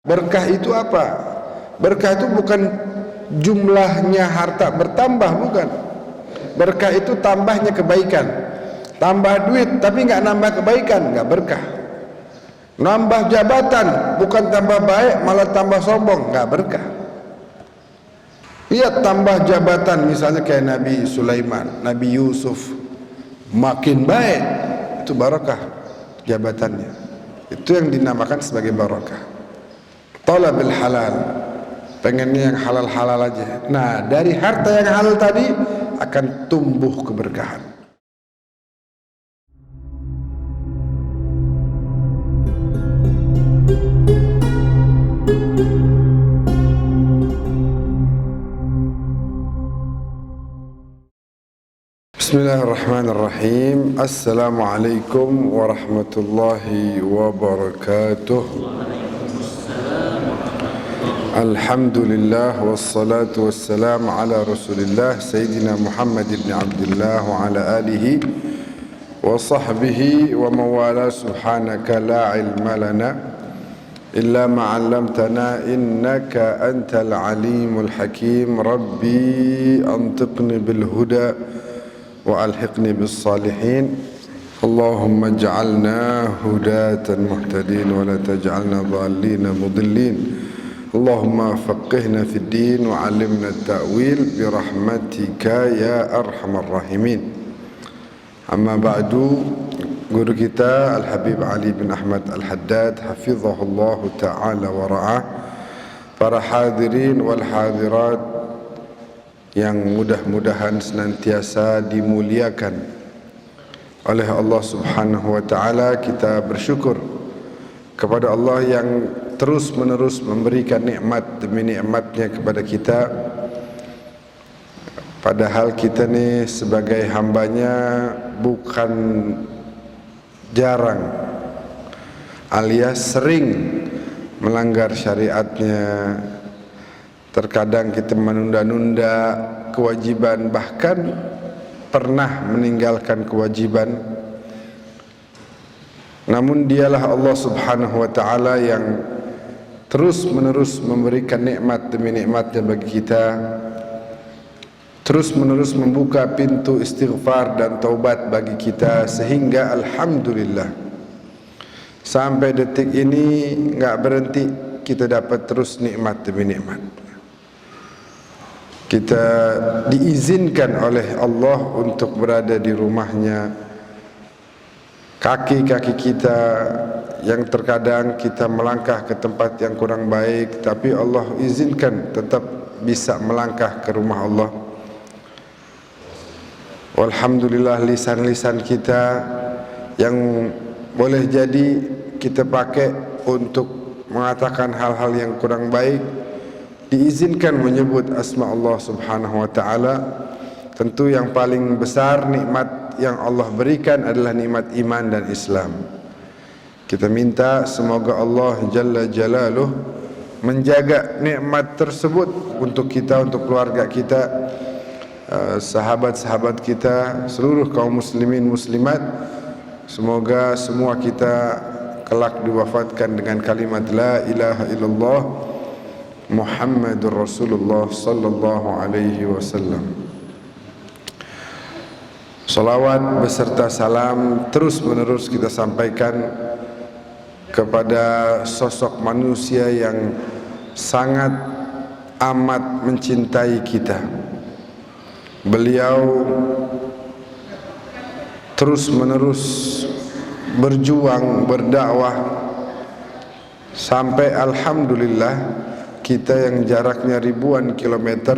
Berkah itu apa? Berkah itu bukan jumlahnya harta bertambah, bukan. Berkah itu tambahnya kebaikan. Tambah duit tapi nggak nambah kebaikan, nggak berkah. Nambah jabatan bukan tambah baik malah tambah sombong, nggak berkah. Iya, tambah jabatan misalnya kayak Nabi Sulaiman, Nabi Yusuf, makin baik, itu barakah jabatannya. Itu yang dinamakan sebagai barakah. Talabil halal, pengennya yang halal-halal aja. Nah, dari harta yang halal tadi akan tumbuh keberkahan. Bismillahirrahmanirrahim. Assalamualaikum warahmatullahi wabarakatuh. Alhamdulillah wassalatu wassalamu ala Rasulillah Sayyidina Muhammad ibn Abdullah wa ala alihi wa sahbihi wa mawala. Subhanaka la ilma lana illa ma 'allamtana innaka antal alimul hakim. Rabbi antiqni bil huda wa alhiqni bis salihin. Allahumma ij'alna hudatan muhtadin wa la taj'alna dhallina mudillin. Allahumma faqihna fid din wa 'allimna at-ta'wil bi rahmatika ya arhamar rahimin. Amma ba'du, guru kita Al-Habib Ali bin Ahmad Al-Haddad hafizahullahu ta'ala wa ra'ah, para hadirin wal hadirat yang mudah-mudahan senantiasa dimuliakan oleh Allah Subhanahu wa ta'ala. Kita bersyukur kepada Allah yang terus menerus memberikan nikmat demi nikmatnya kepada kita, padahal kita ni sebagai hambanya bukan jarang alias sering melanggar syariatnya. Terkadang kita menunda-nunda kewajiban, bahkan pernah meninggalkan kewajiban. Namun dialah Allah Subhanahu wa ta'ala yang terus menerus memberikan nikmat demi nikmatnya bagi kita, terus menerus membuka pintu istighfar dan taubat bagi kita, sehingga alhamdulillah sampai detik ini enggak berhenti kita dapat terus nikmat demi nikmat. Kita diizinkan oleh Allah untuk berada di rumahnya. Kaki-kaki kita yang terkadang kita melangkah ke tempat yang kurang baik, tapi Allah izinkan tetap bisa melangkah ke rumah Allah. Alhamdulillah, lisan-lisan kita yang boleh jadi kita pakai untuk mengatakan hal-hal yang kurang baik, diizinkan menyebut asma Allah Subhanahu wa ta'ala. Tentu yang paling besar nikmat yang Allah berikan adalah nikmat iman dan Islam. Kita minta semoga Allah Jalla Jalaluh menjaga nikmat tersebut untuk kita, untuk keluarga kita, sahabat-sahabat kita, seluruh kaum muslimin muslimat. Semoga semua kita kelak diwafatkan dengan kalimat la ilaha illallah Muhammadur Rasulullah sallallahu alaihi wasallam. Salawat beserta salam terus menerus kita sampaikan kepada sosok manusia yang sangat amat mencintai kita. Beliau terus menerus berjuang, berdakwah, sampai alhamdulillah kita yang jaraknya ribuan kilometer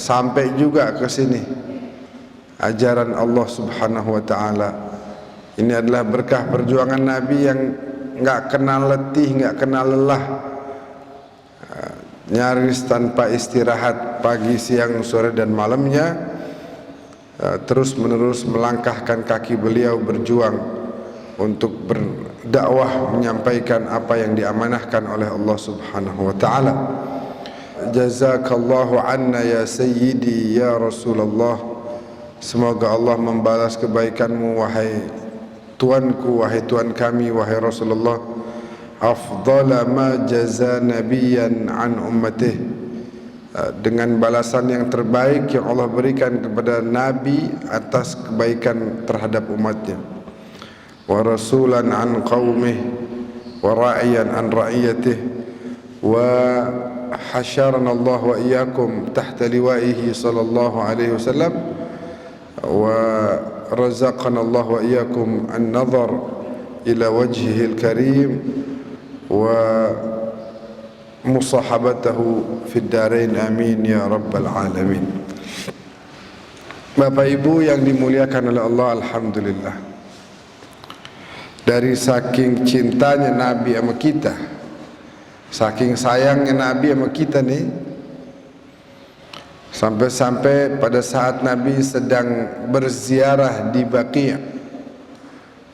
sampai juga ke sini. Ajaran Allah Subhanahu wa ta'ala ini adalah berkah perjuangan Nabi yang enggak kenal letih, enggak kenal lelah, nyaris tanpa istirahat pagi, siang, sore dan malamnya, terus menerus melangkahkan kaki beliau berjuang untuk berdakwah, menyampaikan apa yang diamanahkan oleh Allah Subhanahu wa ta'ala. Jazakallahu anna ya sayyidi ya Rasulullah. Semoga Allah membalas kebaikanmu wahai Tuanku, wahai Tuan kami, wahai Rasulullah, afdala ma jaza nabiyan an ummatih, dengan balasan yang terbaik yang Allah berikan kepada Nabi atas kebaikan terhadap umatnya, wa rasulan an qaumih wa ra'iyan an ra'iyatih, wa hasyarana Allah wa iyyakum tahta liwa'ihi sallallahu alaihi wasallam, wa razaqana Allah wa iyyakum an-nazar ila wajhihi al-karim wa musahabatahu fid darain amin ya rabbal alamin. Bapak Ibu yang dimuliakan oleh Allah, alhamdulillah, dari saking cintanya Nabi sama kita, saking sayangnya Nabi sama kita nih, sampai-sampai pada saat Nabi sedang berziarah di Baqi',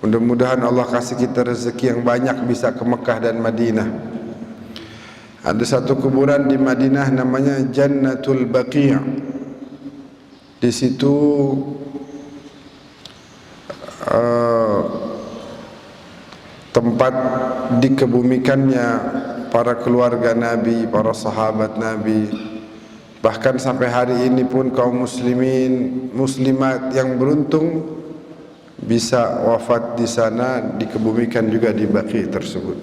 mudah-mudahan Allah kasih kita rezeki yang banyak bisa ke Mekah dan Madinah. Ada satu kuburan di Madinah namanya Jannatul Baqi'. Di situ tempat dikebumikannya para keluarga Nabi, para sahabat Nabi. Bahkan sampai hari ini pun kaum muslimin, muslimat yang beruntung bisa wafat di sana, dikebumikan juga di Baqi' tersebut.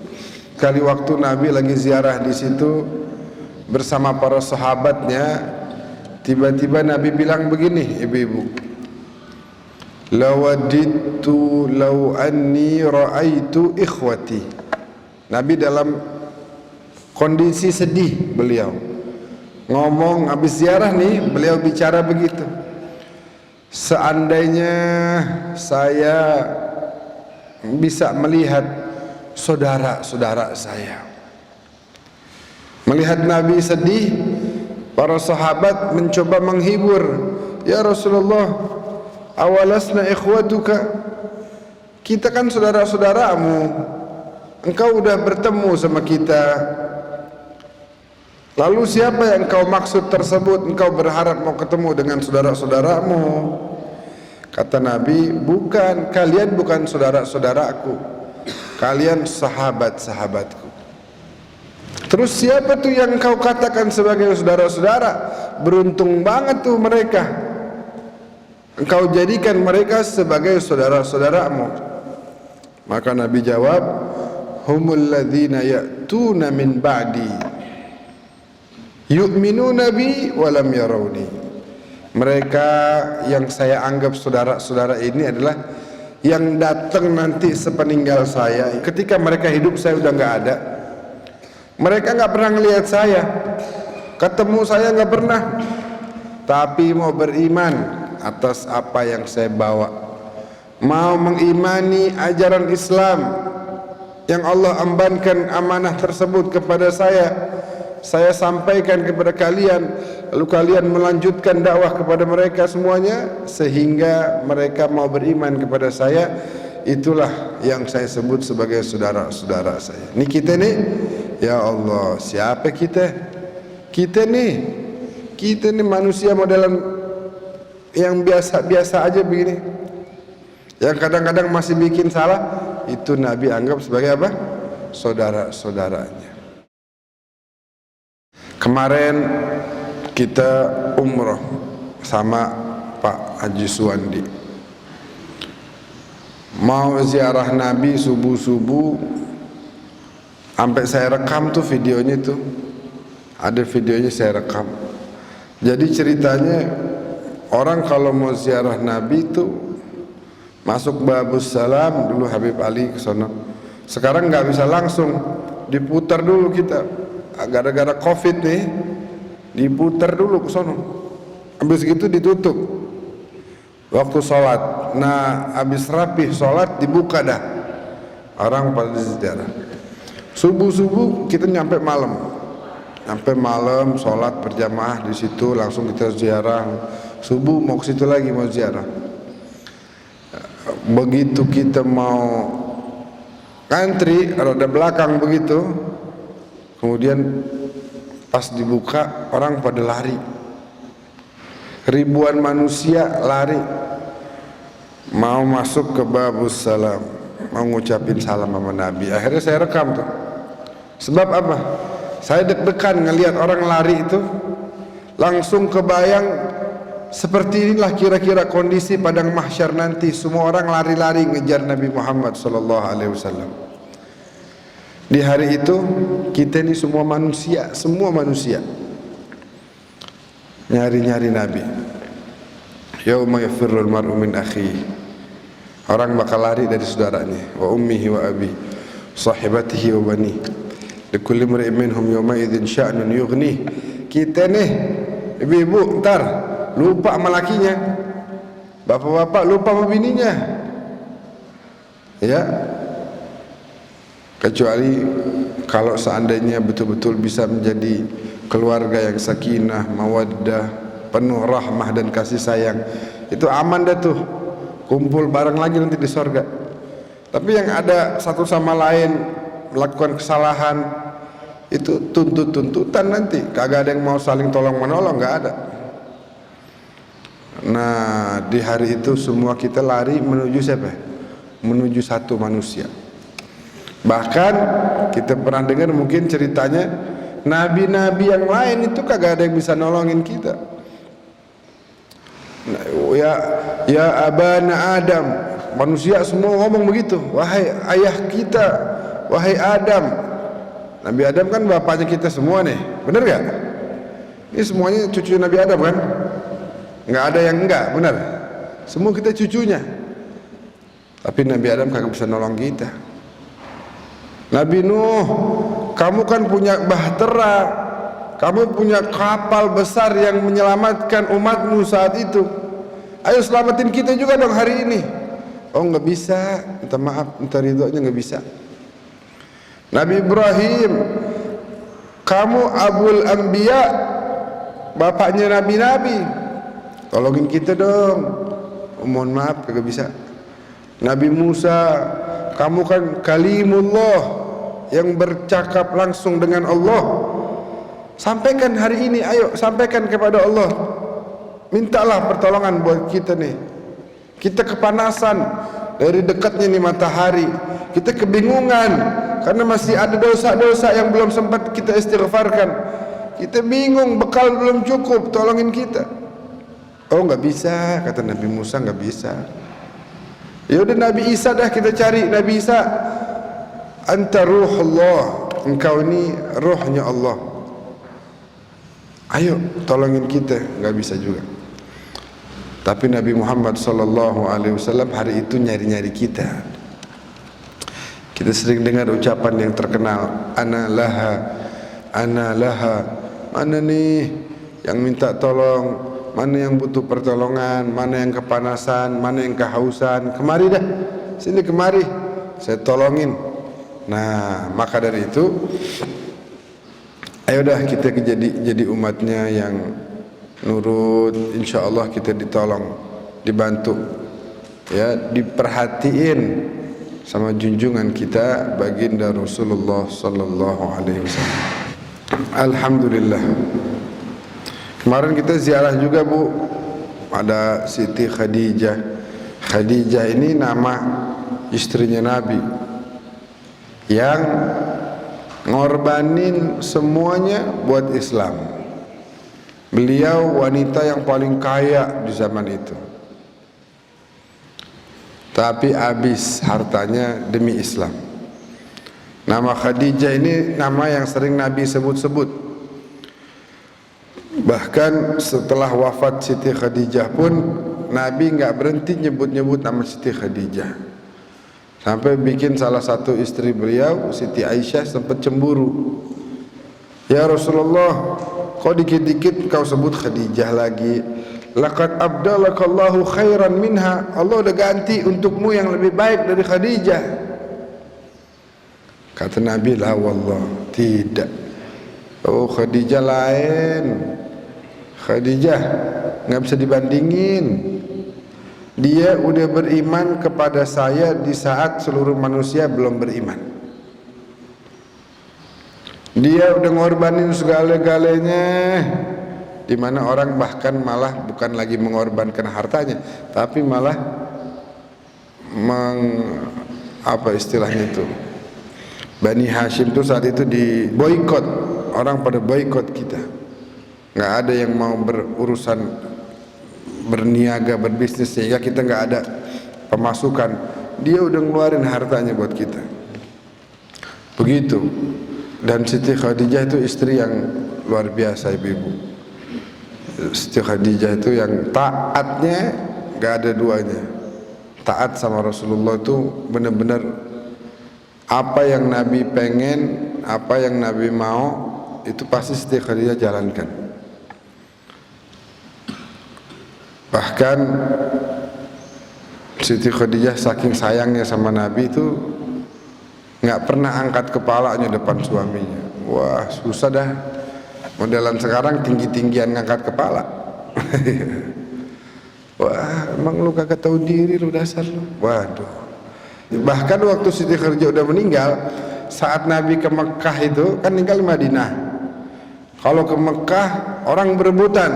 Kali waktu Nabi lagi ziarah di situ bersama para sahabatnya, tiba-tiba Nabi bilang begini, ibu-ibu, lawadittu law anni ra'aitu ikhwati. Nabi dalam kondisi sedih, beliau ngomong habis ziarah nih, beliau bicara begitu, seandainya saya bisa melihat saudara-saudara saya. Melihat Nabi sedih, para sahabat mencoba menghibur, ya Rasulullah, awalasna ikhwatuka, kita kan saudara-saudaramu, engkau udah bertemu sama kita, lalu siapa yang engkau maksud tersebut, engkau berharap mau ketemu dengan saudara-saudaramu? Kata Nabi, bukan, kalian bukan saudara-saudaraku, kalian sahabat-sahabatku. Terus siapa tuh yang kau katakan sebagai saudara-saudara? Beruntung banget tuh mereka, engkau jadikan mereka sebagai saudara-saudaramu. Maka Nabi jawab, humul ladzina ya'tuna min ba'di yu'minuna bi wa lam yarawni. Mereka yang saya anggap saudara-saudara ini adalah yang datang nanti sepeninggal saya. Ketika mereka hidup saya udah nggak ada, mereka nggak pernah ngelihat saya, ketemu saya nggak pernah, tapi mau beriman atas apa yang saya bawa, mau mengimani ajaran Islam yang Allah embankan amanah tersebut kepada saya sampaikan kepada kalian, lalu kalian melanjutkan dakwah kepada mereka semuanya sehingga mereka mau beriman kepada saya. Itulah yang saya sebut sebagai saudara-saudara saya. Ini kita nih, ya Allah, siapa kita? Kita nih manusia modelan yang biasa-biasa aja begini, yang kadang-kadang masih bikin salah. Itu Nabi anggap sebagai apa? Saudara-saudaranya. Kemarin kita umroh sama Pak Haji Suwandi, mau ziarah Nabi subuh-subuh, sampai saya rekam tuh videonya tuh, ada videonya saya rekam. Jadi ceritanya, orang kalau mau ziarah Nabi tuh masuk Babus Salam dulu, Habib Ali ke sono. Sekarang nggak bisa langsung, diputar dulu kita. Gara-gara Covid nih, diputar dulu ke sono. Habis gitu ditutup waktu sholat. Nah, habis rapih sholat dibuka dah, orang pada ziarah. Subuh-subuh kita nyampe malam, sholat berjamaah di situ, langsung kita ziarah. Subuh mau ke situ lagi mau ziarah. Begitu kita mau antri roda belakang begitu, kemudian pas dibuka orang pada lari, ribuan manusia lari mau masuk ke Babus Salam, mau ngucapin salam sama Nabi. Akhirnya saya rekam tuh, Sebab apa? Saya deg-degan ngelihat orang lari itu, langsung kebayang seperti inilah kira-kira kondisi padang mahsyar nanti. Semua orang lari-lari ngejar Nabi Muhammad sallallahu alaihi wasallam. Di hari itu kita ini semua manusia nyari-nyari Nabi. Yauma yafirrul mar'u min akhihi. Orang bakal lari dari saudaranya, wa ummihi wa abi, sahibatihi wa bani. Likulli imri'in minhum yawma idzin sya'nun yughnih. Kita nih ibu-ibu ntar lupa sama lakinya, bapak-bapak lupa sama bininya. Ya. Kecuali kalau seandainya betul-betul bisa menjadi keluarga yang sakinah, mawaddah, penuh rahmah dan kasih sayang, itu aman dah tuh, kumpul bareng lagi nanti di sorga. Tapi yang ada satu sama lain melakukan kesalahan, itu tuntut-tuntutan nanti, kagak ada yang mau saling tolong menolong, nggak ada. Nah, di hari itu semua kita lari menuju siapa? Menuju satu manusia. Bahkan kita pernah dengar mungkin ceritanya nabi-nabi yang lain itu kagak ada yang bisa nolongin kita. Ya abana Adam, manusia semua ngomong begitu, wahai ayah kita, wahai Adam. Nabi Adam kan bapaknya kita semua nih, bener gak? Ini semuanya cucu Nabi Adam kan? Nggak ada yang enggak, benar. Semua kita cucunya. Tapi Nabi Adam kagak bisa nolong kita. Nabi Nuh, kamu kan punya bahtera, kamu punya kapal besar yang menyelamatkan umatmu saat itu. Ayo selamatin kita juga dong hari ini. Oh nggak bisa, minta maaf, minta ridhonya nggak bisa. Nabi Ibrahim, kamu Abul Anbiya, bapaknya nabi-nabi, tolongin kita dong. Oh, mohon maaf kagak bisa. Nabi Musa, kamu kan kalimullah yang bercakap langsung dengan Allah. Sampaikan hari ini, ayo sampaikan kepada Allah. Mintalah pertolongan buat kita nih. Kita kepanasan dari dekatnya nih matahari. Kita kebingungan karena masih ada dosa-dosa yang belum sempat kita istighfarkan. Kita bingung, bekal belum cukup, tolongin kita. Oh nggak bisa, kata Nabi Musa, nggak bisa. Ya udah Nabi Isa dah kita cari. Nabi Isa, anta ruhullah, engkau ini ruhnya Allah. Ayo tolongin kita, nggak bisa juga. Tapi Nabi Muhammad sallallahu alaihi wasallam hari itu nyari-nyari kita. Kita sering dengar ucapan yang terkenal, ana laha, ana laha. Mana nih yang minta tolong, mana yang butuh pertolongan, mana yang kepanasan, mana yang kehausan, kemari dah, sini kemari, saya tolongin. Nah, maka dari itu, ayo dah kita jadi umatnya yang nurut, insya Allah kita ditolong, dibantu, ya, diperhatiin sama junjungan kita baginda Rasulullah sallallahu alaihi wasallam. Alhamdulillah. Kemarin kita ziarah juga Bu, ada Siti Khadijah. Khadijah ini nama istrinya Nabi yang ngorbanin semuanya buat Islam. Beliau wanita yang paling kaya di zaman itu, tapi habis hartanya demi Islam. Nama Khadijah ini nama yang sering Nabi sebut-sebut. Bahkan setelah wafat Siti Khadijah pun Nabi nggak berhenti nyebut-nyebut nama Siti Khadijah. Sampai bikin salah satu istri beliau, Siti Aisyah, sempat cemburu. Ya Rasulullah, kok dikit-dikit kau sebut Khadijah lagi? Laqad abdalakallahu khairan minha. Allah udah ganti untukmu yang lebih baik dari Khadijah. Kata Nabi, la wallah, tidak. Oh Khadijah lain. Khadijah nggak bisa dibandingin. Dia udah beriman kepada saya di saat seluruh manusia belum beriman. Dia udah ngorbanin segala-galanya, di mana orang bahkan malah bukan lagi mengorbankan hartanya, tapi malah apa istilahnya itu, Bani Hashim itu saat itu di boikot, orang pada boikot kita. Nggak ada yang mau berurusan berniaga, berbisnis, sehingga kita nggak ada pemasukan. Dia udah ngeluarin hartanya buat kita. Begitu. Dan Siti Khadijah itu istri yang luar biasa, ibu-ibu. Siti Khadijah itu yang taatnya nggak ada duanya. Taat sama Rasulullah itu benar-benar apa yang Nabi pengen, apa yang Nabi mau, itu pasti Siti Khadijah jalankan. Bahkan Siti Khadijah saking sayangnya sama Nabi itu nggak pernah angkat kepalanya depan suaminya. Wah, susah dah. Modelan sekarang tinggi-tinggian ngangkat kepala. Wah, emang lu kagak tahu diri lu, dasar lu. Waduh. Bahkan waktu Siti Khadijah udah meninggal, saat Nabi ke Mekah itu kan tinggal di Madinah. Kalau ke Mekah orang berebutan,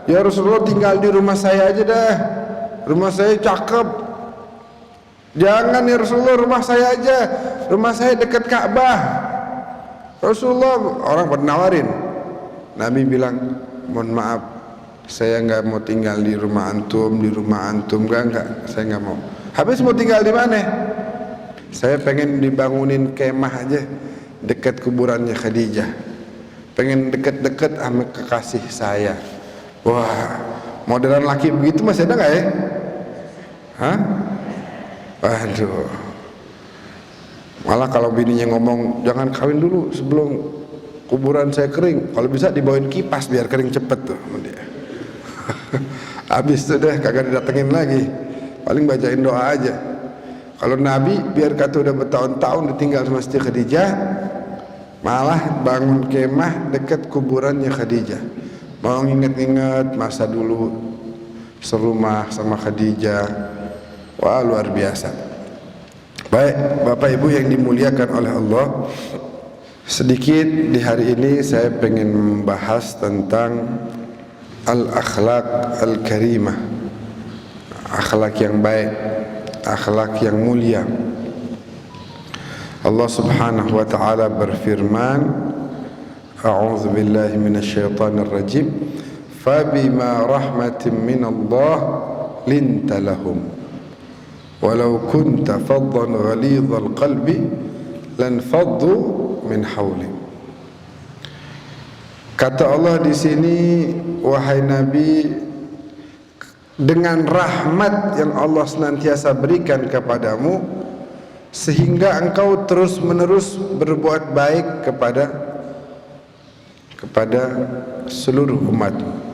ya Rasulullah tinggal di rumah saya aja dah, rumah saya cakep. Jangan ya Rasulullah, rumah saya aja, rumah saya dekat Ka'bah. Rasulullah, orang pada nawarin. Nabi bilang, mohon maaf, saya nggak mau tinggal di rumah antum, enggak, saya nggak mau. Habis mau tinggal di mana? Saya pengen dibangunin kemah aja dekat kuburannya Khadijah. Pengen deket-deket sama kekasih saya. Wah, modelan laki begitu masih ada nggak ya? Hah? Waduh. Malah kalau bininya ngomong jangan kawin dulu sebelum kuburan saya kering. Kalau bisa dibawain kipas biar kering cepet tuh dia. Habis itu deh kagak didatengin lagi. Paling bacain doa aja. Kalau Nabi biar kata udah bertahun-tahun ditinggal sama Siti Khadijah, malah bangun kemah dekat kuburannya Khadijah. Mau inget-inget masa dulu serumah sama Khadijah. Wah, luar biasa. Baik, Bapak Ibu yang dimuliakan oleh Allah, sedikit di hari ini saya pengen membahas tentang al-akhlaq al-karimah, akhlak yang baik, akhlak yang mulia. Allah Subhanahu wa taala berfirman, a'udzu billahi minasyaitonir rajim, fabima rahmatin minallah linta lahum walau kunta faddan ghalidhal qalbi lanfaddu min hawlik. Kata Allah di sini, wahai Nabi, dengan rahmat yang Allah senantiasa berikan kepadamu, sehingga engkau terus menerus berbuat baik kepada seluruh umatmu.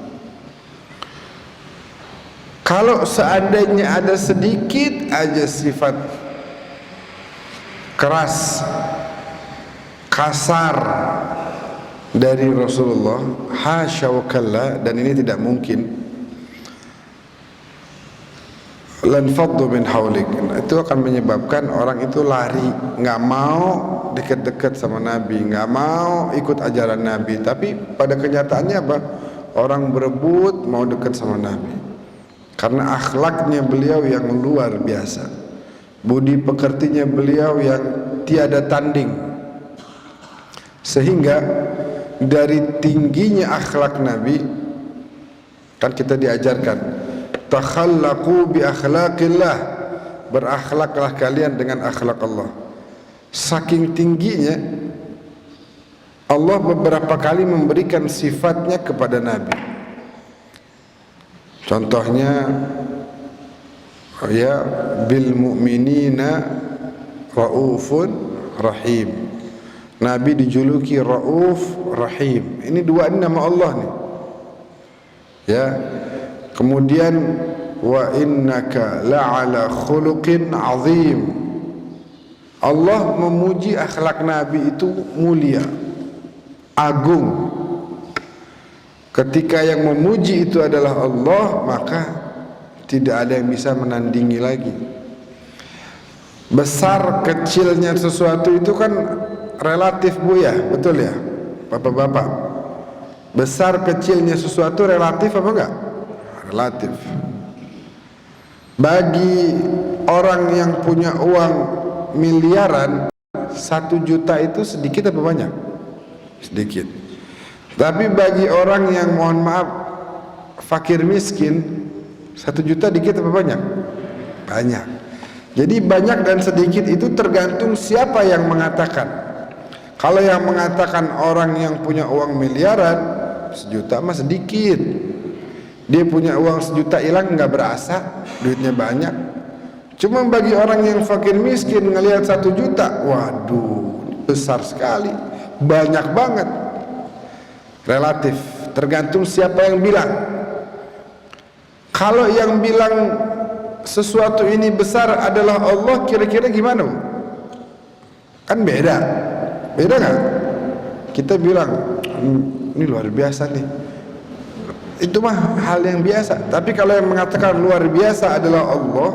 Kalau seandainya ada sedikit aja sifat keras, kasar dari Rasulullah, hasya wa kalla, dan ini tidak mungkin, lanfaddu min haulik, itu akan menyebabkan orang itu lari, nggak mau dekat-dekat sama Nabi, nggak mau ikut ajaran Nabi. Tapi pada kenyataannya apa? Orang berebut mau dekat sama Nabi karena akhlaknya beliau yang luar biasa, budi pekertinya beliau yang tiada tanding, sehingga dari tingginya akhlak Nabi kan kita diajarkan, takhallaqu bi akhlaqillah, berakhlaklah kalian dengan akhlak Allah. Saking tingginya Allah beberapa kali memberikan sifatnya kepada Nabi. Contohnya, ya, bil mu'minina raufun rahim. Nabi dijuluki Rauf Rahim. Ini dua nama Allah nih. Ya. Kemudian wa innaka la'ala khuluqin azim. Allah memuji akhlak Nabi itu mulia, agung. Ketika yang memuji itu adalah Allah, maka tidak ada yang bisa menandingi lagi. Besar kecilnya sesuatu itu kan relatif, Bu, ya, betul ya Bapak-bapak? Besar kecilnya sesuatu relatif apa enggak? Relatif. Bagi orang yang punya uang miliaran, 1 juta itu sedikit apa banyak? Sedikit. Tapi bagi orang yang mohon maaf fakir miskin, 1 juta dikit apa banyak? Banyak. Jadi banyak dan sedikit itu tergantung siapa yang mengatakan. Kalau yang mengatakan orang yang punya uang miliaran, 1 juta mah sedikit. Dia punya uang 1 juta hilang nggak berasa, duitnya banyak. Cuma bagi orang yang fakir miskin ngelihat 1 juta, waduh, besar sekali, banyak banget. Relatif, tergantung siapa yang bilang. Kalau yang bilang sesuatu ini besar adalah Allah, kira-kira gimana? Kan beda nggak? Kita bilang ini luar biasa nih, itu mah hal yang biasa. Tapi kalau yang mengatakan luar biasa adalah Allah,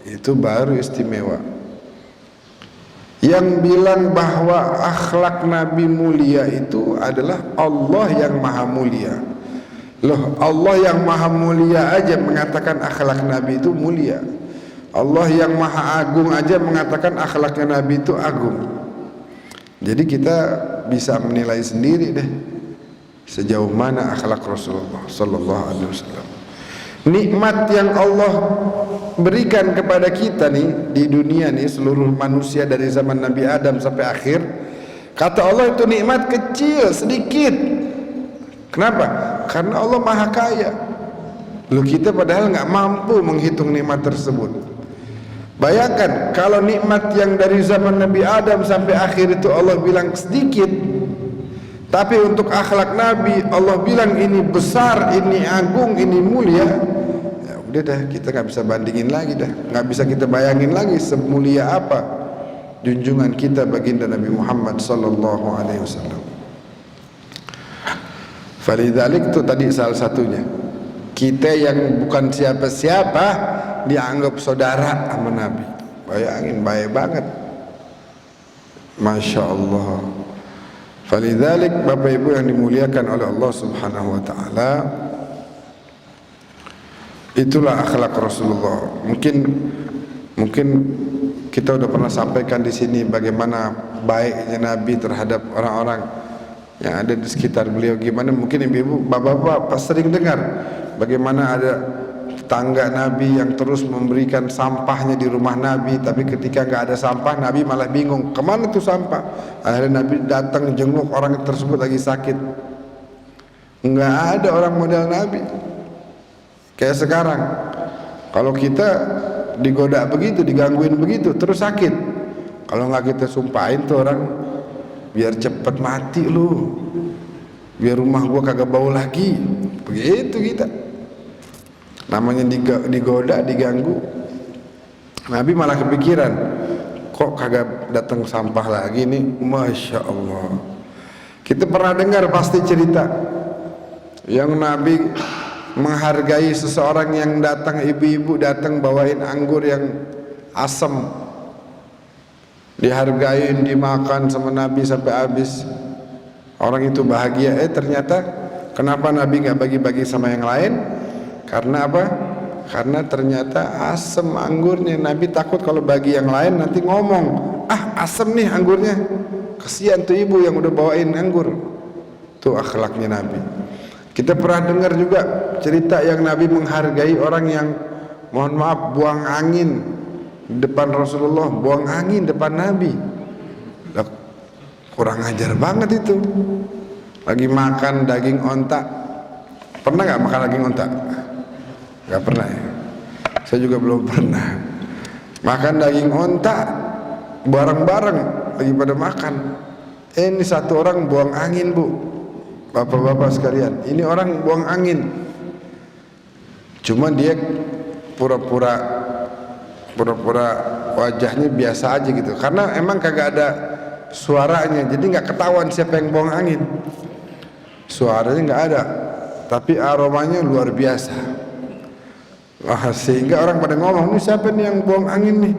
itu baru istimewa. Yang bilang bahwa akhlak Nabi mulia itu adalah Allah yang maha mulia. Loh, Allah yang maha mulia aja mengatakan akhlak Nabi itu mulia. Allah yang maha agung aja mengatakan akhlaknya Nabi itu agung. Jadi kita bisa menilai sendiri deh sejauh mana akhlak Rasulullah sallallahu alaihi wasallam. Nikmat yang Allah berikan kepada kita nih di dunia nih, seluruh manusia dari zaman Nabi Adam sampai akhir, kata Allah itu nikmat kecil, sedikit. Kenapa? Karena Allah maha kaya. Lu kita padahal nggak mampu menghitung nikmat tersebut. Bayangkan kalau nikmat yang dari zaman Nabi Adam sampai akhir itu Allah bilang sedikit, tapi untuk akhlak Nabi Allah bilang ini besar, ini agung, ini mulia. Ya udah dah, kita nggak bisa bandingin lagi dah, nggak bisa kita bayangin lagi semulia apa junjungan kita baginda Nabi Muhammad sallallahu alaihi wasallam. Falidzalik itu tadi salah satunya. Kita yang bukan siapa-siapa dianggap saudara sama Nabi. Bayangin, baik banget. Masya Allah. Falidzalik Bapak Ibu yang dimuliakan oleh Allah Subhanahu wa taala, itulah akhlak Rasulullah. Mungkin kita udah pernah sampaikan di sini bagaimana baiknya Nabi terhadap orang-orang yang ada di sekitar beliau. Gimana mungkin ibu-ibu, bapak-bapak pas sering dengar bagaimana ada tetangga Nabi yang terus memberikan sampahnya di rumah Nabi, tapi ketika nggak ada sampah Nabi malah bingung kemana tuh sampah. Akhirnya Nabi datang jenguk orang tersebut lagi sakit. Nggak ada orang model Nabi kayak sekarang. Kalau kita digoda begitu, digangguin begitu, terus sakit, kalau nggak kita sumpahin tuh orang, biar cepet mati lu, biar rumah gua kagak bau lagi. Begitu kita, namanya digoda, diganggu. Nabi malah kepikiran, kok kagak datang sampah lagi nih. Masya Allah. Kita pernah dengar pasti cerita yang Nabi menghargai seseorang yang datang, ibu-ibu datang bawain anggur yang asam, dihargain, dimakan sama Nabi sampai habis. Orang itu bahagia. Ternyata kenapa Nabi nggak bagi-bagi sama yang lain? Karena apa? Karena ternyata asam anggurnya. Nabi takut kalau bagi yang lain nanti ngomong, ah asam nih anggurnya, kesian tuh ibu yang udah bawain anggur. Tuh akhlaknya Nabi. Kita pernah dengar juga cerita yang Nabi menghargai orang yang mohon maaf buang angin depan Rasulullah, buang angin depan Nabi. Loh, kurang ajar banget itu. Lagi makan daging onta. Pernah nggak makan daging onta? Nggak pernah ya. Saya juga belum pernah. Makan daging onta bareng-bareng lagi pada makan. Ini satu orang buang angin, Bu. Bapak-bapak sekalian, ini orang buang angin. Cuma dia pura-pura wajahnya biasa aja gitu, karena emang kagak ada suaranya, jadi nggak ketahuan siapa yang buang angin. Suaranya nggak ada, tapi aromanya luar biasa. Wah, sehingga orang pada ngomong, ini siapa nih yang buang angin nih?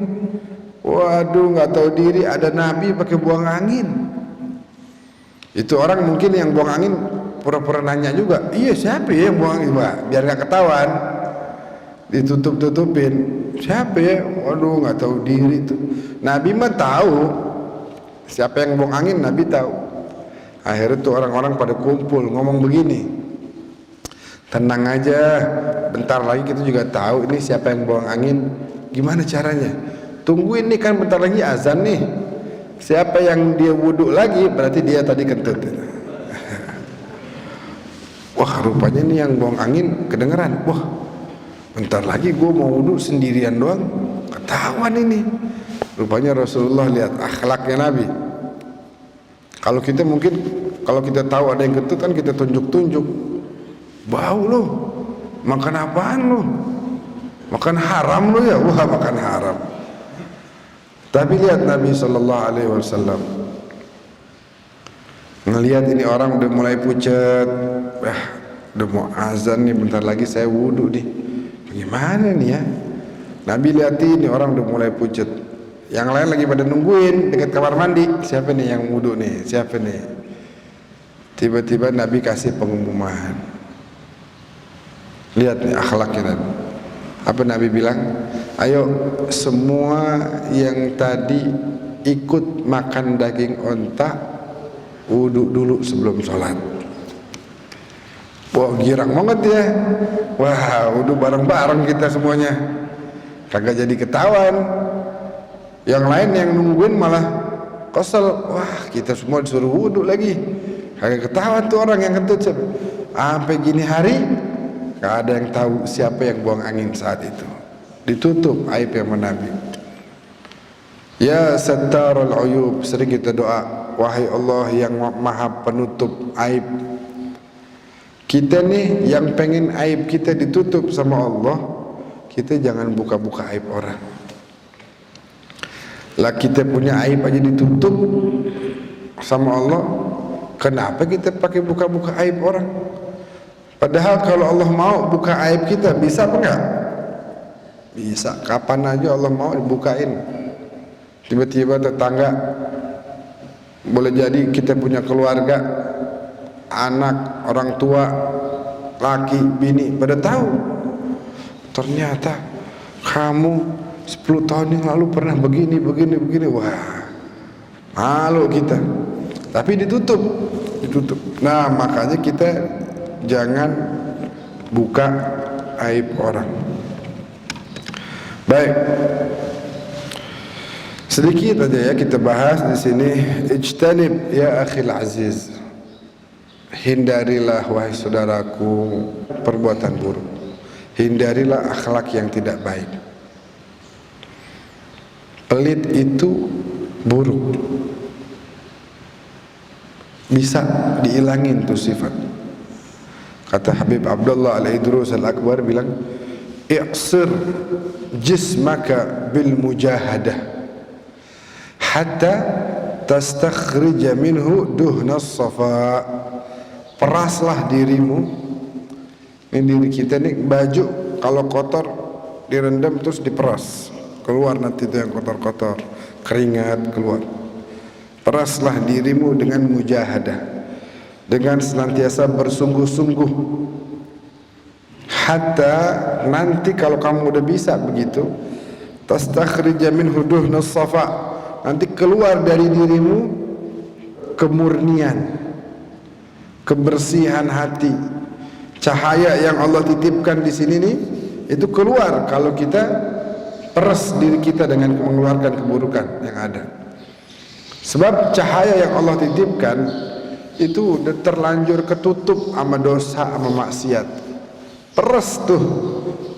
Waduh, nggak tahu diri, ada Nabi pakai buang angin. Itu orang mungkin yang buang angin pura-pura nanya juga, iya siapa ya yang buang angin? Wah, biar nggak ketahuan, ditutup-tutupin. Siapa ya? Waduh, nggak tahu diri itu. Nabi mah tahu, Siapa yang buang angin Nabi tahu. Akhirnya tuh orang-orang pada kumpul ngomong begini, tenang aja, bentar lagi kita juga tahu ini siapa yang buang angin. Gimana caranya? Tungguin nih, kan bentar lagi azan nih. Siapa yang dia wudhu lagi berarti dia tadi kentut. Wah, rupanya nih yang buang angin kedengeran. Wah, bentar lagi gue mau wudhu sendirian doang, ketahuan ini. Rupanya Rasulullah lihat akhlaknya Nabi. Kalau kita mungkin, kalau kita tahu ada yang kentut kan kita tunjuk-tunjuk. Bau lo, makan apaan lo? Makan haram lo ya? Wah, makan haram. Tapi lihat Nabi SAW ngelihat ini orang udah mulai pucat, udah mau azan nih, bentar lagi saya wudhu nih. Gimana nih ya? Nabi lihat ini orang udah mulai pucat. Yang lain lagi pada nungguin dekat kamar mandi. Siapa nih yang wudhu nih? Siapa nih? Tiba-tiba Nabi kasih pengumuman. Lihat nih akhlaknya Nabi. Apa Nabi bilang? Ayo semua yang tadi ikut makan daging onta, wudhu dulu sebelum sholat. Wah, girang banget ya. Wah, wudhu bareng-bareng kita semuanya. Kagak jadi ketahuan. Yang lain yang nungguin malah kesel. Wah, kita semua disuruh wudhu lagi. Kagak ketahuan tuh orang yang kentut. Sampai gini hari gak ada yang tahu siapa yang buang angin saat itu. Ditutup aib yang Nabi. Ya sattarul uyub, sering kita doa, wahai Allah yang maha penutup aib. Kita nih yang pengen aib kita ditutup sama Allah, kita jangan buka-buka aib orang. Lah kita punya aib aja ditutup sama Allah, kenapa kita pakai buka-buka aib orang? Padahal kalau Allah mau buka aib kita, bisa apa enggak? Bisa, kapan aja Allah mau dibukain. Tiba-tiba tetangga, boleh jadi kita punya keluarga, anak, orang tua, laki, bini, pada tahu ternyata kamu 10 tahun yang lalu pernah begini. Wah, malu kita. Tapi ditutup. Nah, makanya kita jangan buka aib orang. Baik, sedikit aja ya kita bahas di sini. Ijtanib ya akhil aziz, hindarilah wahai saudaraku perbuatan buruk. Hindarilah akhlak yang tidak baik. Pelit itu buruk, bisa diilangin tuh sifat. Kata Habib Abdullah Al-Idrus Al-Akbar bilang, i'sir jismaka bil mujahadah hatta tastakhrija minhu duhnas safa. Peraslah dirimu. Ini diri kita nih, baju kalau kotor direndam terus diperas, keluar nanti itu yang kotor-kotor, keringat keluar. Peraslah dirimu dengan mujahadah, dengan senantiasa bersungguh-sungguh, hatta nanti kalau kamu udah bisa begitu, tastakhrija minhu duhnas safa, nanti keluar dari dirimu kemurnian, kebersihan hati. Cahaya yang Allah titipkan di sini nih, itu keluar kalau kita peras diri kita dengan mengeluarkan keburukan yang ada. Sebab cahaya yang Allah titipkan itu udah terlanjur ketutup sama dosa sama maksiat. Peras tuh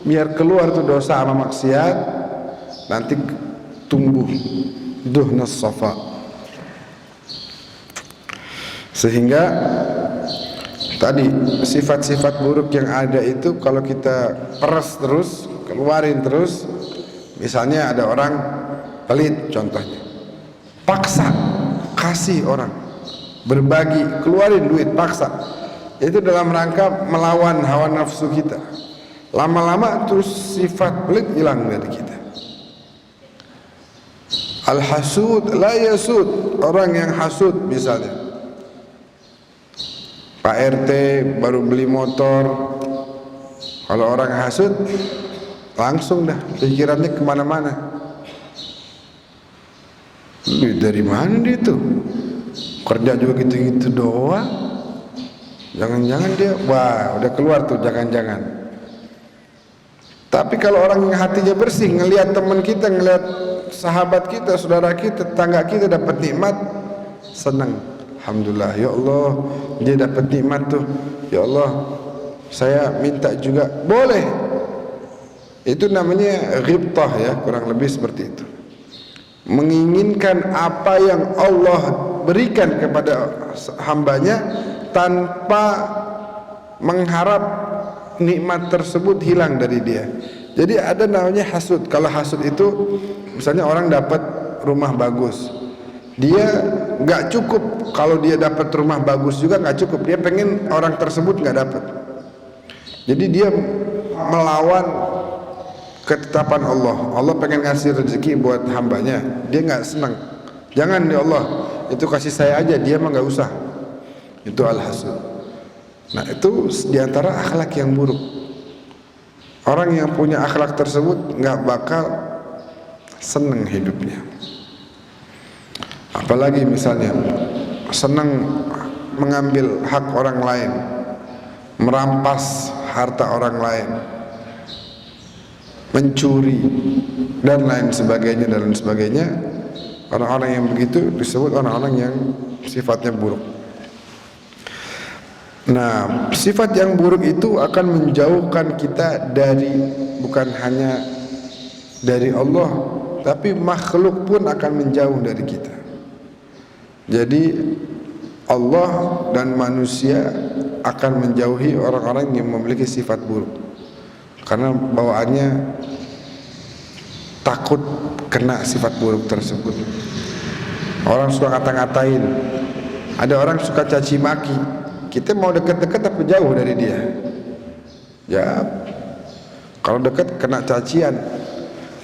biar keluar tuh dosa sama maksiat, nanti tumbuh duhnas safa. Sehingga tadi sifat-sifat buruk yang ada itu kalau kita peras terus, keluarin terus. Misalnya ada orang pelit contohnya, paksa kasih orang, berbagi, keluarin duit, paksa. Itu dalam rangka melawan hawa nafsu kita. Lama-lama terus sifat pelit hilang dari kita. Al-hasud la yasud, orang yang hasud misalnya, Pak RT baru beli motor, kalau orang hasud langsung dah pikirannya kemana-mana. Duit dari mana dia tuh? Kerja juga gitu-gitu doang. Jangan-jangan dia, wah udah keluar tuh jangan-jangan. Tapi kalau orang yang hatinya bersih, ngelihat teman kita, ngelihat sahabat kita, saudara kita, tetangga kita dapat nikmat, senang. Alhamdulillah, ya Allah, dia dapat nikmat tuh. Ya Allah, saya minta juga. Boleh. Itu namanya ghibtah ya, kurang lebih seperti itu. Menginginkan apa yang Allah berikan kepada hambanya tanpa mengharap nikmat tersebut hilang dari dia. Jadi ada namanya hasud. Kalau hasud itu misalnya orang dapat rumah bagus, dia nggak cukup. Kalau dia dapat rumah bagus juga nggak cukup, dia pengen orang tersebut nggak dapat. Jadi dia melawan ketetapan Allah. Allah pengen ngasih rezeki buat hambanya, dia nggak senang. Jangan ya Allah, itu kasih saya aja, dia mah nggak usah. Itu al-hasud. Nah itu diantara akhlak yang buruk. Orang yang punya akhlak tersebut nggak bakal senang hidupnya. Apalagi misalnya senang mengambil hak orang lain, merampas harta orang lain, mencuri dan lain sebagainya. Orang-orang yang begitu disebut orang-orang yang sifatnya buruk. Nah, sifat yang buruk itu akan menjauhkan kita dari, bukan hanya dari Allah, tapi makhluk pun akan menjauh dari kita. Jadi Allah dan manusia akan menjauhi orang-orang yang memiliki sifat buruk, karena bawaannya takut kena sifat buruk tersebut. Orang suka ngata-ngatain, ada orang suka caci maki. Kita mau dekat-dekat tapi jauh dari dia. Ya, kalau dekat kena cacian,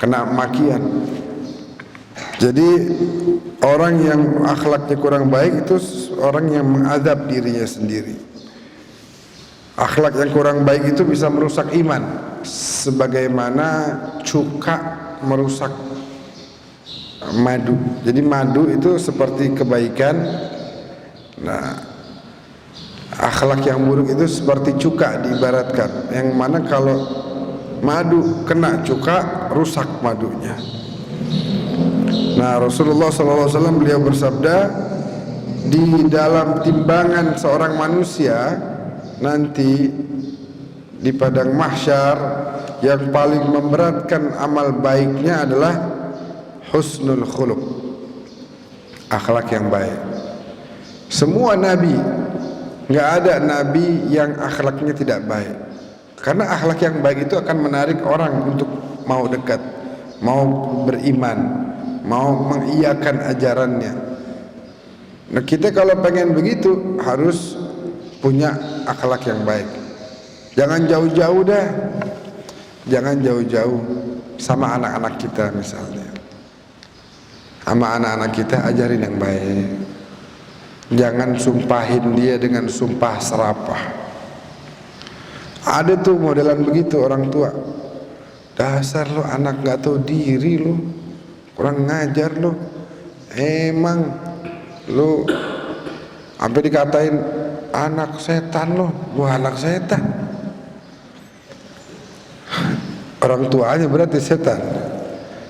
kena makian. Jadi orang yang akhlaknya kurang baik itu orang yang mengazab dirinya sendiri. Akhlak yang kurang baik itu bisa merusak iman, sebagaimana cuka merusak madu. Jadi madu itu seperti kebaikan. Nah, akhlak yang buruk itu seperti cuka diibaratkan, yang mana kalau madu kena cuka rusak madunya. Nah, Rasulullah SAW beliau bersabda, di dalam timbangan seorang manusia nanti di padang mahsyar, yang paling memberatkan amal baiknya adalah husnul khuluq, akhlak yang baik. Semua nabi, nggak ada nabi yang akhlaknya tidak baik, karena akhlak yang baik itu akan menarik orang untuk mau dekat, mau beriman, mau mengiyakan ajarannya. Nah, kita kalau pengen begitu harus punya akhlak yang baik. Jangan jauh-jauh dah, jangan jauh-jauh sama anak-anak kita misalnya. Sama anak-anak kita ajarin yang baik. Jangan sumpahin dia dengan sumpah serapah. Ada tuh modelan begitu orang tua. Dasar lo anak gak tahu diri lo, kurang ngajar lo. Emang lo sampai dikatain anak setan lo, wah anak setan. Orang tuanya berarti setan.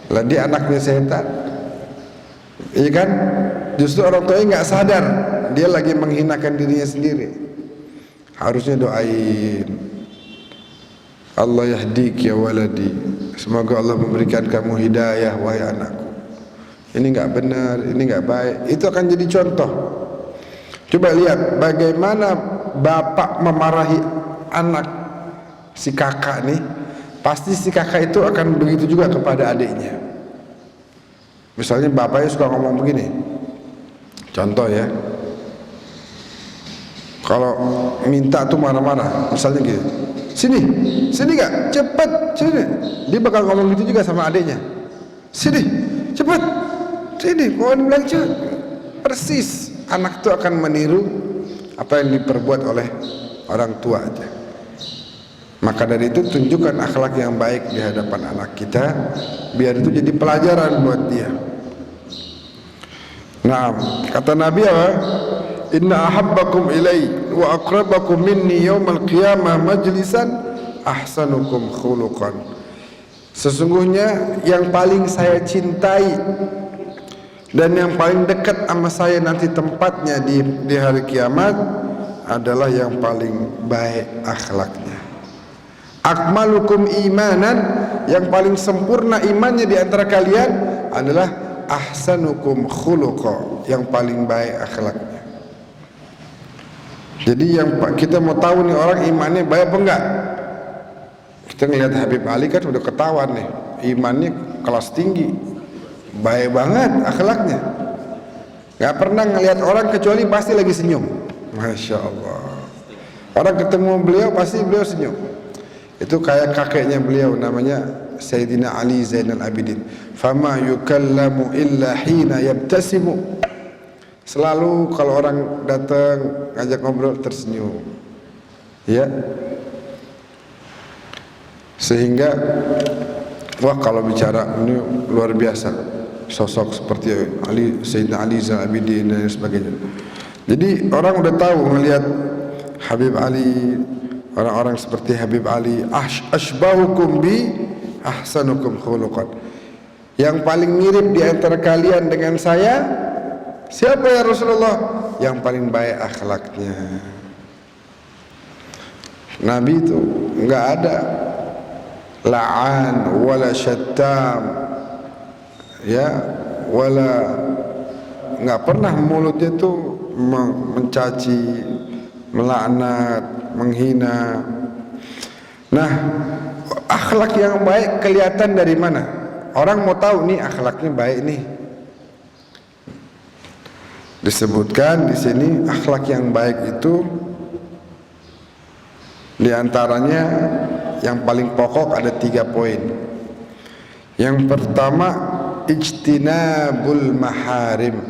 Lah dia anaknya setan. Iya kan? Justru orang tuanya nggak sadar dia lagi menghinakan dirinya sendiri. Harusnya doain, Allah yahdik ya waladi, semoga Allah memberikan kamu hidayah wahai anakku. Ini nggak benar, ini nggak baik. Itu akan jadi contoh. Coba lihat bagaimana bapak memarahi anak si kakak nih. Pasti si kakak itu akan begitu juga kepada adiknya. Misalnya bapaknya suka ngomong begini, contoh ya, kalau minta tuh marah-marah, misalnya gitu, sini gak, cepet, sini. Dia bakal ngomong gitu juga sama adiknya, sini, cepet, sini, mau dibilang cepet. Persis, anak tuh akan meniru apa yang diperbuat oleh orang tua aja. Maka dari itu tunjukkan akhlak yang baik di hadapan anak kita, biar itu jadi pelajaran buat dia. Naam, kata Nabi apa? Inna ahabbakum ilai wa aqrabakum minni yaumal qiyamah majlisan ahsanukum khuluqan. Sesungguhnya yang paling saya cintai dan yang paling dekat sama saya nanti tempatnya di hari kiamat adalah yang paling baik akhlaknya. Akmalukum imanan, yang paling sempurna imannya di antara kalian adalah ahsanukum khuluqa, yang paling baik akhlaknya. Jadi yang kita mau tahu nih orang imannya baik apa enggak? Kita ngelihat Habib Ali kan udah ketahuan nih, imannya kelas tinggi, baik banget akhlaknya. Gak pernah ngelihat orang kecuali pasti lagi senyum. Masya Allah. Orang ketemu beliau pasti beliau senyum. Itu kayak kakeknya beliau namanya Sayyidina Ali Zainal Abidin. Fama yukallamu illa hina yabtasimu. Selalu kalau orang datang ngajak ngobrol tersenyum, ya. Sehingga wah kalau bicara ini luar biasa sosok seperti Ali, Sayyidina Ali Zainal Abidin dan sebagainya. Jadi orang udah tahu ngelihat Habib Ali, orang-orang seperti Habib Ali, ashbahukum bi ahsanukum khuluqan. Yang paling mirip di antara kalian dengan saya siapa ya Rasulullah? Yang paling baik akhlaknya. Nabi itu enggak ada la'an wala syattam, ya, wala, enggak pernah mulutnya itu mencaci, melaknat, menghina. Nah, akhlak yang baik kelihatan dari mana? Orang mau tahu nih akhlaknya baik nih. Disebutkan di sini akhlak yang baik itu diantaranya yang paling pokok ada 3 poin. Yang pertama, ijtinabul maharim,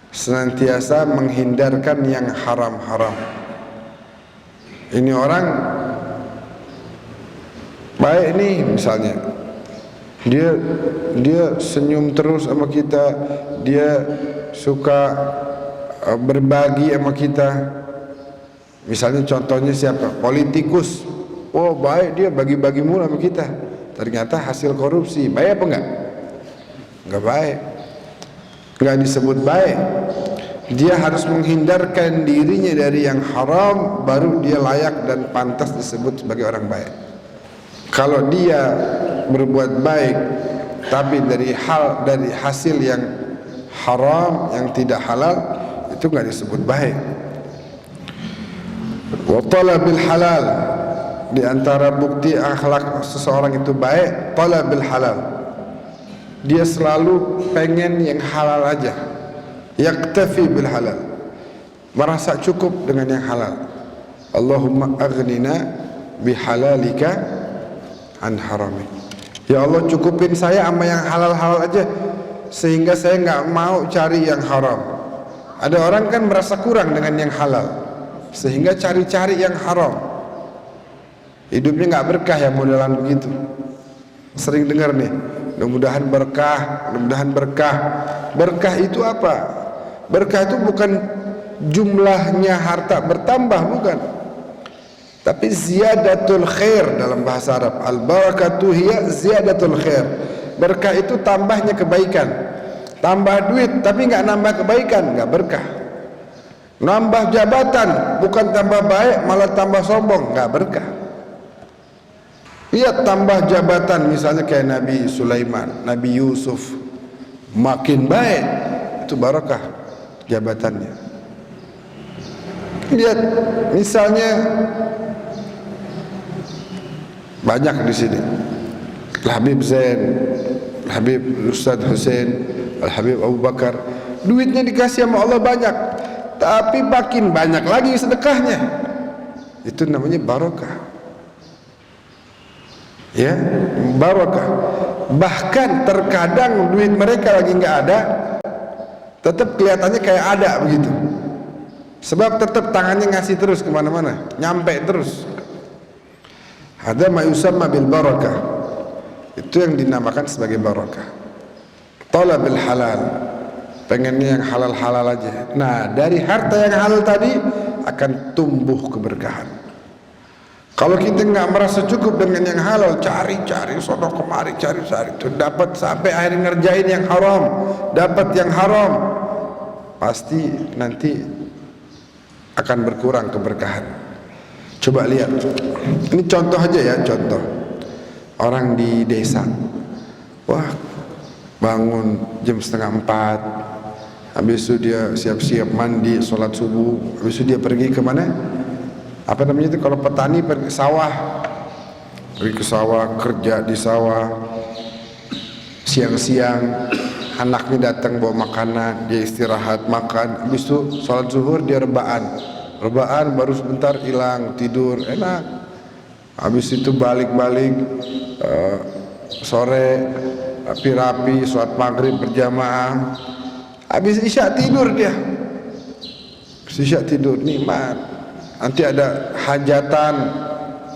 senantiasa menghindarkan yang haram-haram. Ini orang baik nih misalnya, dia senyum terus sama kita, dia suka berbagi sama kita. Misalnya contohnya siapa? Politikus. Oh baik, dia bagi-bagi mulu sama kita. Ternyata hasil korupsi. Baik apa enggak? Enggak baik. Enggak disebut baik. Dia harus menghindarkan dirinya dari yang haram, baru dia layak dan pantas disebut sebagai orang baik. Kalau dia berbuat baik tapi dari hasil yang haram, yang tidak halal, itu enggak disebut baik. Wa talabil halal, di antara bukti akhlak seseorang itu baik, talabil halal. Dia selalu pengen yang halal aja. Yaktafi bil halal, merasa cukup dengan yang halal. Allahumma aghnina bihalalika an haramik. Ya Allah, cukupin saya sama yang halal-halal aja, sehingga saya nggak mau cari yang haram. Ada orang kan merasa kurang dengan yang halal, sehingga cari-cari yang haram. Hidupnya nggak berkah ya modelan begitu. Sering dengar nih, mudah-mudahan berkah, mudah-mudahan berkah. Berkah itu apa? Berkah itu bukan jumlahnya harta bertambah, bukan. Tapi ziyadatul khair dalam bahasa Arab. Al-barakatu hiya ziyadatul khair. Berkah itu tambahnya kebaikan. Tambah duit tapi nggak nambah kebaikan, nggak berkah. Nambah jabatan bukan tambah baik, malah tambah sombong, nggak berkah. Lihat tambah jabatan misalnya kayak Nabi Sulaiman, Nabi Yusuf, makin baik, itu barakah jabatannya. Lihat misalnya banyak di sini, Al-Habib Zain, Al-Habib Ustadz Hussein, Al-Habib Abu Bakar, duitnya dikasih sama Allah banyak, tapi makin banyak lagi sedekahnya. Itu namanya barakah. Ya, barakah. Bahkan terkadang duit mereka lagi nggak ada, tetap kelihatannya kayak ada begitu. Sebab tetap tangannya ngasih terus kemana-mana, nyampe terus. Ada ma yusamma bil barakah. Itu yang dinamakan sebagai barakah. Talabil halal, pengennya yang halal-halal aja. Nah, dari harta yang halal tadi akan tumbuh keberkahan. Kalau kita nggak merasa cukup dengan yang halal, cari-cari sono kemari, cari-cari itu dapat sampai akhirnya ngerjain yang haram, dapat yang haram, pasti nanti akan berkurang keberkahan. Coba lihat, ini contoh aja ya, contoh orang di desa, wah bangun jam 3:30, habis itu dia siap-siap mandi, sholat subuh, habis itu dia pergi ke mana? Apa namanya itu kalau petani pergi ke sawah, kerja di sawah, siang-siang anaknya datang bawa makanan, dia istirahat makan, habis itu sholat zuhur dia rebahan baru sebentar hilang tidur enak, habis itu balik sore rapi-rapi sholat maghrib berjamaah, habis isya tidur dia, nikmat. Nanti ada hajatan,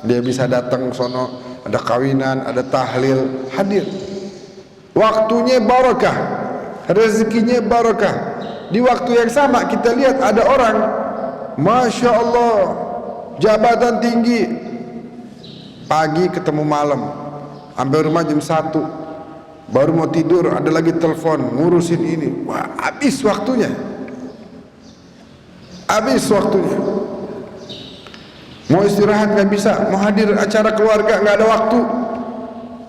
dia bisa datang sono, ada kawinan, ada tahlil, hadir. Waktunya barakah, rezekinya barakah. Di waktu yang sama kita lihat ada orang, Masya Allah, jabatan tinggi, pagi ketemu malam, sampai rumah jam 1, baru mau tidur, ada lagi telepon, ngurusin ini. Wah, habis waktunya. Mau istirahat nggak bisa, mau hadir acara keluarga nggak ada waktu,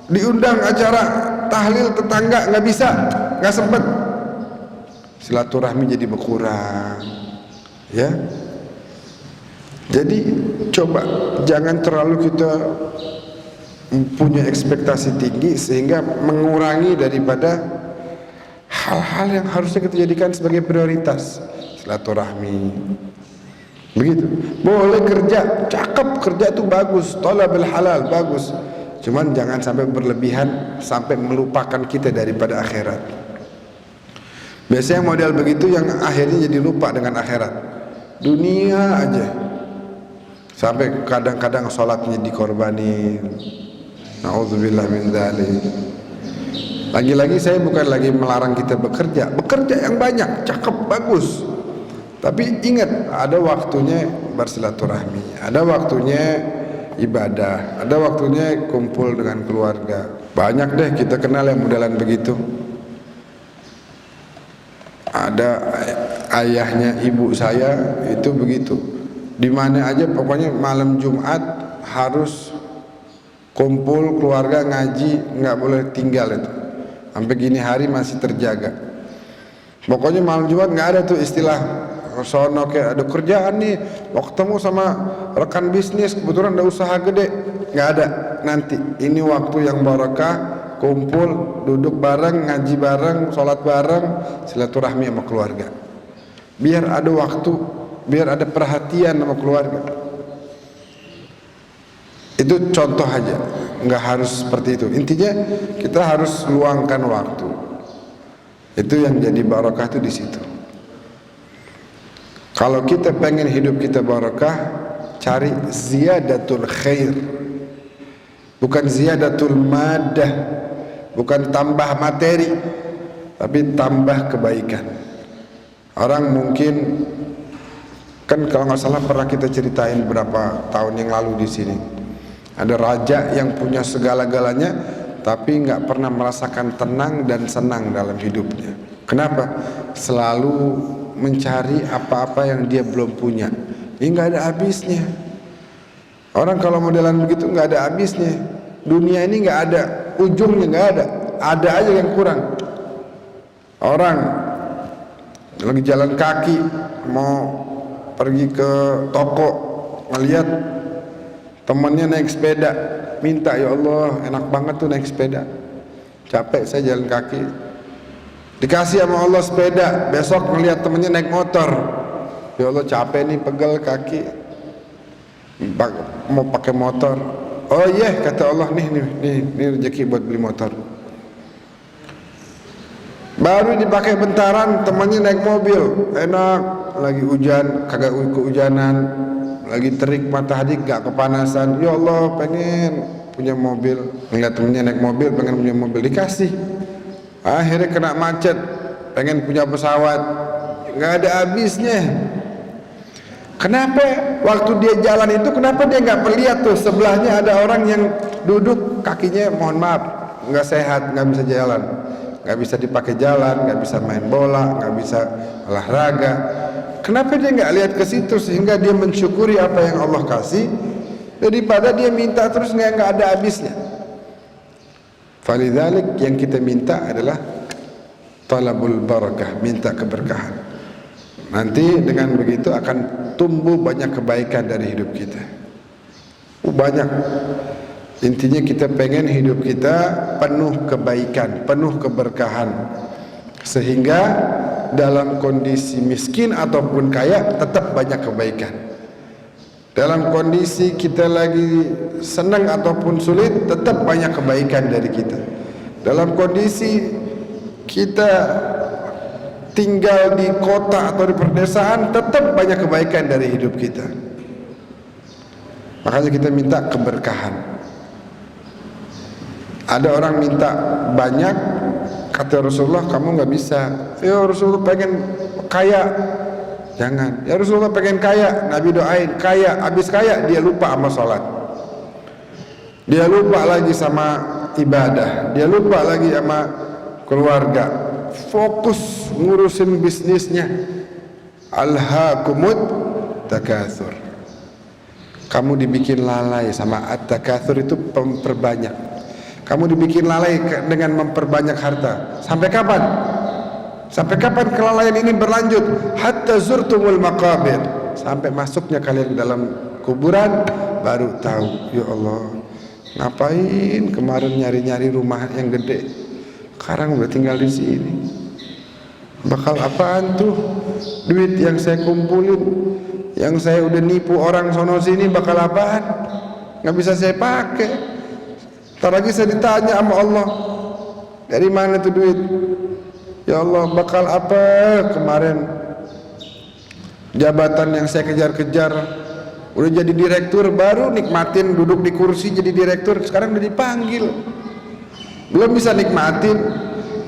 diundang acara tahlil tetangga nggak bisa, nggak sempet, silaturahmi jadi berkurang, ya. Jadi coba jangan terlalu kita punya ekspektasi tinggi sehingga mengurangi daripada hal-hal yang harusnya kita jadikan sebagai prioritas, silaturahmi. Begitu. Boleh kerja, cakep, kerja itu bagus, thalabul halal bagus. Cuman jangan sampai berlebihan sampai melupakan kita daripada akhirat. Biasanya model begitu yang akhirnya jadi lupa dengan akhirat. Dunia aja. Sampai kadang-kadang sholatnya dikorbanin. Nauzubillah min dzalik. Lagi-lagi saya bukan lagi melarang kita bekerja yang banyak, cakep, bagus. Tapi ingat, ada waktunya bersilaturahmi, ada waktunya ibadah, ada waktunya kumpul dengan keluarga. Banyak deh kita kenal yang modelan begitu. Ada ayahnya ibu saya itu begitu. Di mana aja pokoknya malam Jumat harus kumpul keluarga ngaji, nggak boleh tinggal itu. Sampai gini hari masih terjaga. Pokoknya malam Jumat nggak ada tuh istilah sono kayak ada kerjaan nih, mau ketemu sama rekan bisnis, kebetulan ada usaha gede, nggak ada. Nanti ini waktu yang barakah, kumpul, duduk bareng, ngaji bareng, sholat bareng, silaturahmi sama keluarga. Biar ada waktu, biar ada perhatian sama keluarga. Itu contoh aja, nggak harus seperti itu. Intinya kita harus luangkan waktu. Itu yang jadi barakah itu di situ. Kalau kita pengen hidup kita barakah, cari ziyadatul khair, bukan ziyadatul madah, bukan tambah materi, tapi tambah kebaikan. Orang mungkin kan kalau nggak salah pernah kita ceritain berapa tahun yang lalu di sini, ada raja yang punya segala-galanya, tapi nggak pernah merasakan tenang dan senang dalam hidupnya. Kenapa? Selalu mencari apa-apa yang dia belum punya. Ini nggak ada habisnya. Orang kalau modelan begitu nggak ada habisnya. Dunia ini nggak ada ujungnya, nggak ada. Ada aja yang kurang. Orang lagi jalan kaki mau pergi ke toko, ngelihat temannya naik sepeda, minta, ya Allah enak banget tuh naik sepeda, capek saya jalan kaki. Dikasih sama Allah sepeda, besok ngelihat temennya naik motor, ya Allah capek nih, pegel kaki, mau pakai motor. Oh iya, kata Allah, nih rezeki buat beli motor. Baru dipakai bentaran, temannya naik mobil, enak, lagi hujan, kagak kehujanan, lagi terik matahari, gak kepanasan. Ya Allah, pengen punya mobil. Ngeliat temennya naik mobil, pengen punya mobil, dikasih. Akhirnya kena macet, pengen punya pesawat, nggak ada habisnya. Kenapa waktu dia jalan itu, kenapa dia nggak melihat tuh sebelahnya ada orang yang duduk kakinya, mohon maaf, nggak sehat, nggak bisa jalan, nggak bisa dipakai jalan, nggak bisa main bola, nggak bisa olahraga. Kenapa dia nggak lihat ke situ sehingga dia mensyukuri apa yang Allah kasih daripada dia minta terus nggak ada habisnya. Falidzalik yang kita minta adalah talabul barakah, minta keberkahan. Nanti dengan begitu akan tumbuh banyak kebaikan dari hidup kita. Banyak. Intinya kita pengen hidup kita penuh kebaikan, penuh keberkahan, sehingga dalam kondisi miskin ataupun kaya tetap banyak kebaikan. Dalam kondisi kita lagi senang ataupun sulit tetap banyak kebaikan dari kita. Dalam kondisi kita tinggal di kota atau di perdesaan tetap banyak kebaikan dari hidup kita. Makanya kita minta keberkahan. Ada orang minta banyak, kata Rasulullah, kamu nggak bisa. Ya Rasulullah pengen kaya, jangan. Ya Rasulullah pengen kaya, Nabi doain kaya, habis kaya dia lupa sama sholat, dia lupa lagi sama ibadah, dia lupa lagi sama keluarga, fokus ngurusin bisnisnya. Alhaakumut takatsur. Kamu dibikin lalai sama at-takatsur, itu memperbanyak. Kamu dibikin lalai dengan memperbanyak harta. Sampai kapan? Sampai kapan kelalaian ini berlanjut? Hatta zurtumul maqabir. Sampai masuknya kalian ke dalam kuburan baru tahu, ya Allah, ngapain kemarin nyari-nyari rumah yang gede, sekarang udah tinggal di sini. Bakal apaan tuh duit yang saya kumpulin, yang saya udah nipu orang sono sini, bakal apaan? Nggak bisa saya pakai. Ntar lagi saya ditanya sama Allah, dari mana tuh duit? Ya Allah, bakal apa kemarin jabatan yang saya kejar-kejar, udah jadi direktur, baru nikmatin duduk di kursi jadi direktur, sekarang udah dipanggil, belum bisa nikmatin.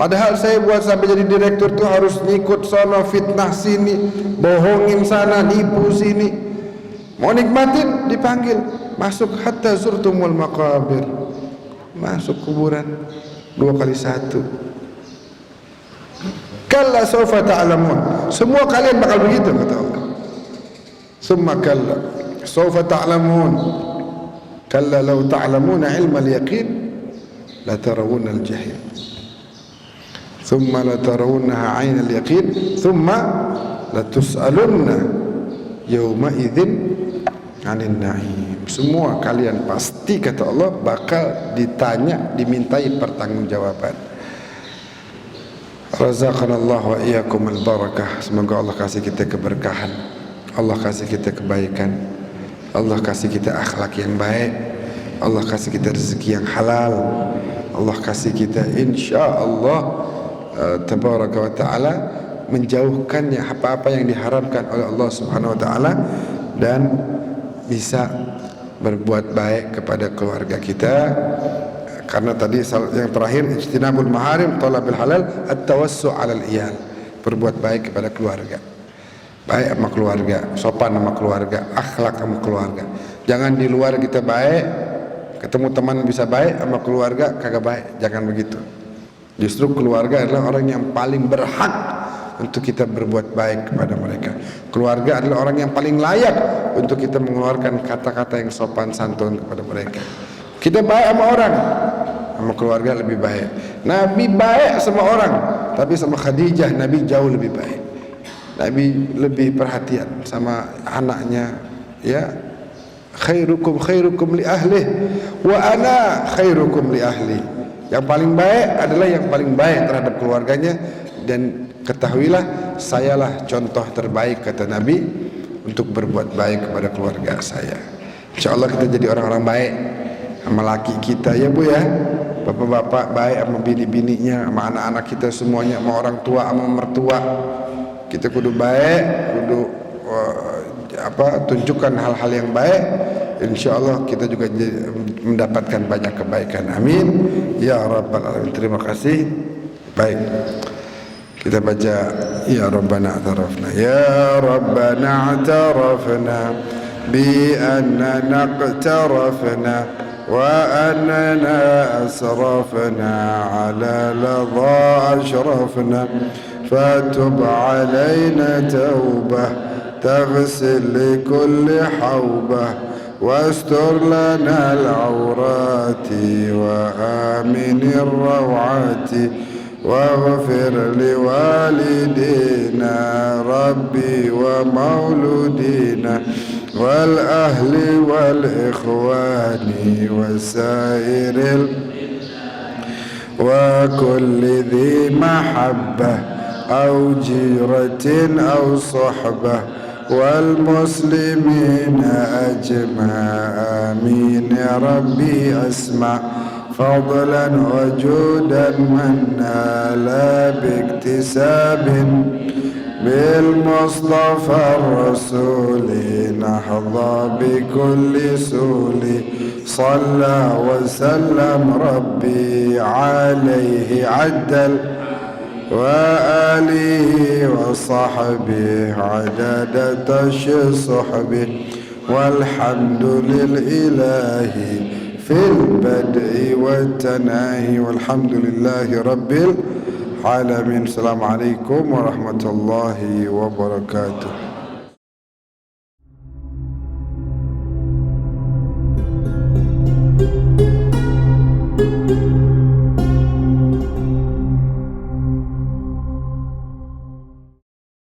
Padahal saya buat sampai jadi direktur tuh harus ngikut sono, fitnah sini, bohongin sana, nipu sini. Mau nikmatin dipanggil, masuk hatta zurtumul maqabir, masuk kuburan 2 kali 1. Kalla sawfa ta'lamun, semua kalian bakal begitu kata Allah. Summa kalla sawfa ta'lamun, kalla law ta'lamuna ilmal yaqin la tarawunna al-jahim. Thumma la tarawunnaha 'ainal yaqin thumma la tus'alunna yawma idzin 'anil na'im. Semua kalian pasti kata Allah bakal ditanya, dimintai pertanggungjawaban. Razaqanallah wa iyyakum al-barakah. Semoga Allah kasih kita keberkahan, Allah kasih kita kebaikan, Allah kasih kita akhlak yang baik, Allah kasih kita rezeki yang halal, Allah kasih kita insyaallah tabaraka wa ta'ala menjauhkannya apa-apa yang diharamkan oleh Allah Subhanahu wa ta'ala, dan bisa berbuat baik kepada keluarga kita. Karena tadi yang terakhir ijtinabul maharim, talabil halal, at-tawassu' 'alal iyal, berbuat baik kepada keluarga, baik sama keluarga, sopan sama keluarga, akhlak sama keluarga. Jangan di luar kita baik, ketemu teman bisa baik, sama keluarga kagak baik, jangan begitu. Justru keluarga adalah orang yang paling berhak untuk kita berbuat baik kepada mereka. Keluarga adalah orang yang paling layak untuk kita mengeluarkan kata-kata yang sopan santun kepada mereka. Kita baik sama orang, sama keluarga lebih baik. Nabi baik sama orang, tapi sama Khadijah Nabi jauh lebih baik. Nabi lebih perhatian sama anaknya, ya. Khairukum khairukum li ahlih wa ana khairukum li ahli. Yang paling baik adalah yang paling baik terhadap keluarganya, dan ketahuilah sayalah contoh terbaik kata Nabi untuk berbuat baik kepada keluarga saya. Insyaallah kita jadi orang-orang baik sama laki kita, ya Bu ya. Bapak-bapak baik sama bini-bininya, sama anak-anak kita semuanya, sama orang tua, sama mertua. Kita kudu baik, kudu tunjukkan hal-hal yang baik. Insyaallah kita juga mendapatkan banyak kebaikan. Amin ya rabbal alamin. Terima kasih. Baik, Kita baca ya Rabbana i'tarafna. Ya Rabbana i'tarafna bi annana iqtarafna wa annana asrafna ala ladha ashrafna fatub alayna tawbah taghsil likulli hawbah واستر لنا العورات وآمن الروعات واغفر لوالدينا ربي ومولودينا والأهل والإخوان وسائر وكل ذي محبة أو جيرة أو صحبة والمسلمين أجمع آمين يا ربي أسمع فضلا وجودا من نال باكتساب بالمصطفى الرسول نحظى بكل سول صلى وسلم ربي عليه عدل وآله وصحبه عدد صحبه والحمد للإله في البدء والتناهي والحمد لله رب العالمين. السلام عليكم ورحمة الله وبركاته.